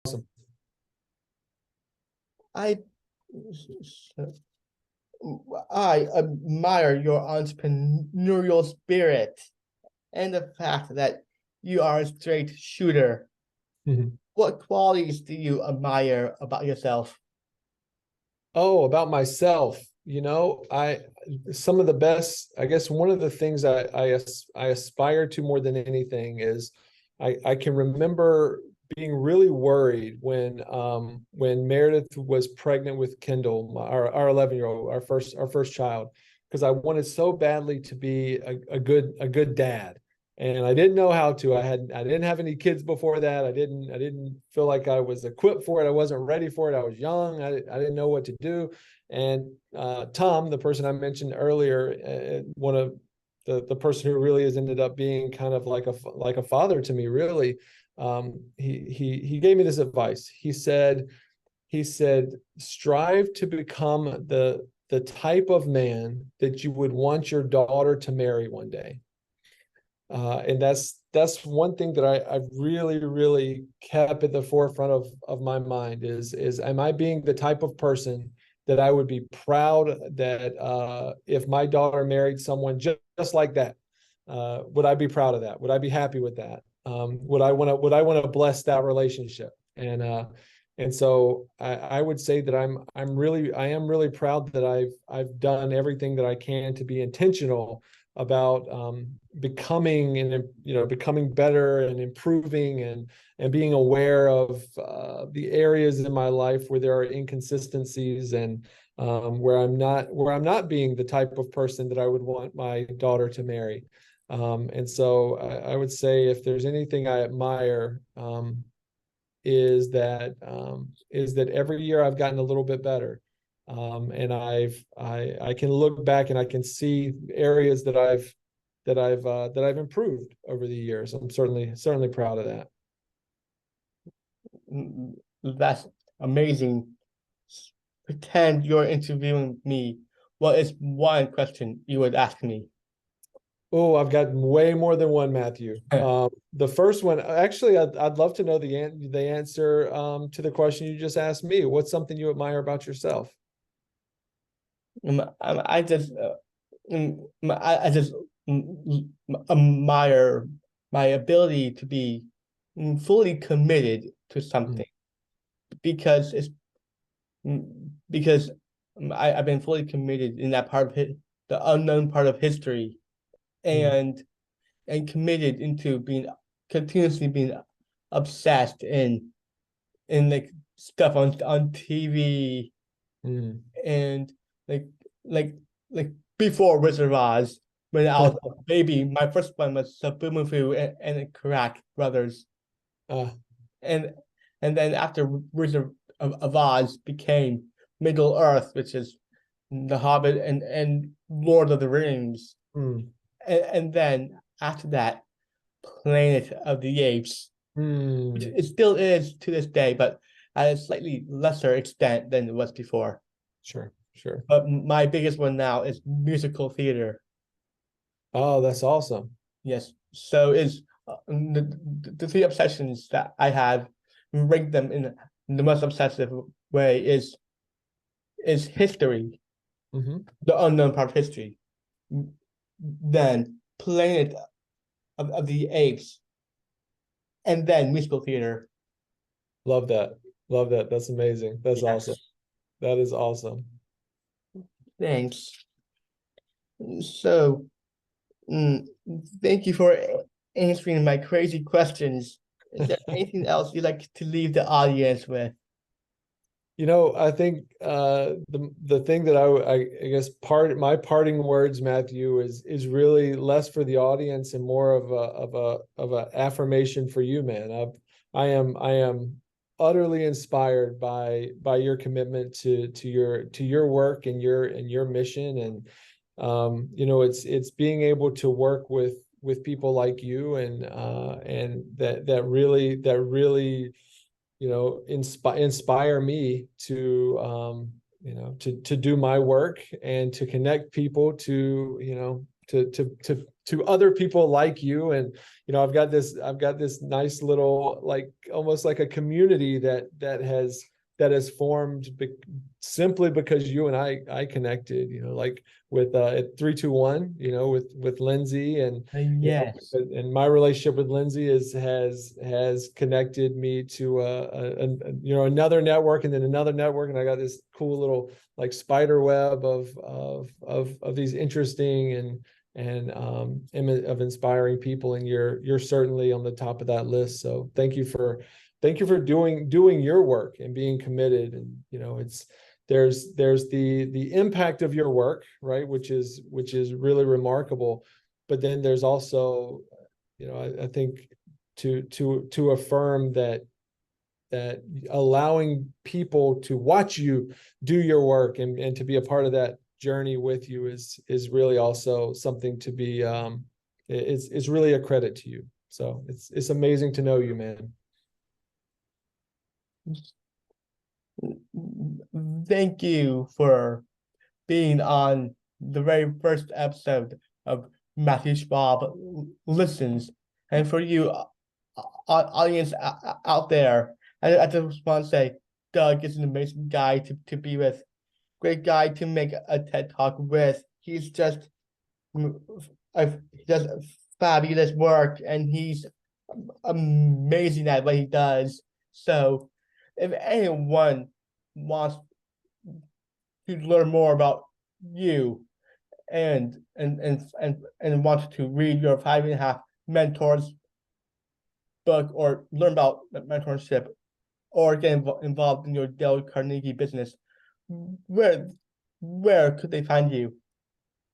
Awesome. I I admire your entrepreneurial spirit and the fact that you are a straight shooter. Mhm. What qualities do you admire about yourself? Oh, about myself, I some of the best, I guess one of the things I aspire to more than anything is I can remember being really worried when Meredith was pregnant with Kendall, our 11-year-old, our first child, because I wanted so badly to be a good dad. And I didn't know how to. I didn't have any kids before that. I didn't feel like I was equipped for it. I wasn't ready for it. I was young. I didn't know what to do. And Tom, the person I mentioned earlier, one of the person who really has ended up being kind of like a father to me, really. He gave me this advice. He said, strive to become the type of man that you would want your daughter to marry one day. And that's one thing that I've really kept at the forefront of my mind is am I being the type of person that I would be proud that if my daughter married someone just like that, would I be proud of that? Would I be happy with that? Would I want to bless that relationship? And so I would say that I am really proud that I've done everything that I can to be intentional about becoming better and improving and being aware of the areas in my life where there are inconsistencies and where I'm not being the type of person that I would want my daughter to marry. And so I would say if there's anything I admire, is that every year I've gotten a little bit better. And I can look back and I can see areas that I've improved over the years. I'm certainly proud of that. That's amazing. Pretend you're interviewing me. What is one question you would ask me? Oh, I've got way more than one, Matthew. The first one, actually, I'd love to know the answer to the question you just asked me. What's something you admire about yourself? I just I just admire my ability to be fully committed to Mm, something because because I've been fully committed in that part of the unknown part of history, mm, and committed into being continuously being obsessed in like stuff on TV mm. and like like like before Wizard of Oz when I was a baby. My first one was Subumifu and Crack Brothers, Uh, and then after Wizard of Oz became Middle Earth, which is The Hobbit and Lord of the Rings, mm, and then after that, Planet of the Apes, which mm. it still is to this day, but at a slightly lesser extent than it was before. Sure, sure. But my biggest one now is musical theater. Oh, that's awesome. Yes. So is the three obsessions that I have, rank them in the most obsessive way is history, Hmm. the unknown part of history, then Planet of the Apes, and then musical theater. Love that. Love that. That's amazing. That's awesome. Yes. That is awesome. Thanks. So, mm, thank you for answering my crazy questions. Is there anything else you'd like to leave the audience with? I think the thing that I guess my parting words, Matthew, is really less for the audience and more of a affirmation for you, man. I am utterly inspired by your commitment to your work and your mission, and it's being able to work with people like you, and that really inspire me to do my work and to connect people to other people like you. And I've got this nice little, like, almost like a community that has formed simply because you and I connected, like with at 321, with Lindsay, and Yes. and my relationship with Lindsay has connected me to another network, and then another network, and I got this cool little, like, spider web of these interesting and of inspiring people, and you're certainly on the top of that list. So thank you for doing your work and being committed. And there's the impact of your work, right, which is really remarkable. But then there's also, I think, to affirm that allowing people to watch you do your work and to be a part of that journey with you is really also something to be, it's really a credit to you. So it's amazing to know you, man. Thank you for being on the very first episode of Matthew Schwab Listens. And for you, audience out there, I just want to say Doug is an amazing guy to be with. Great guy to make a TED Talk with. He's just he does fabulous work, and he's amazing at what he does. So if anyone wants to learn more about you and wants to read your 5.5 Mentors book, or learn about mentorship, or get involved in your Dale Carnegie business, where could they find you?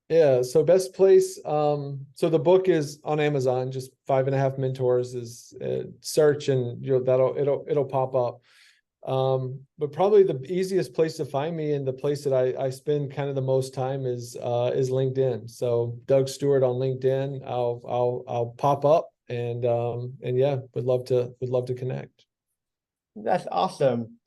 Yeah, so best place. So the book is on Amazon. Just 5.5 Mentors is search, and it'll pop up. But probably the easiest place to find me, and the place that I spend kind of the most time, is LinkedIn. So Doug Stewart on LinkedIn. I'll pop up, and yeah, would love to connect. That's awesome.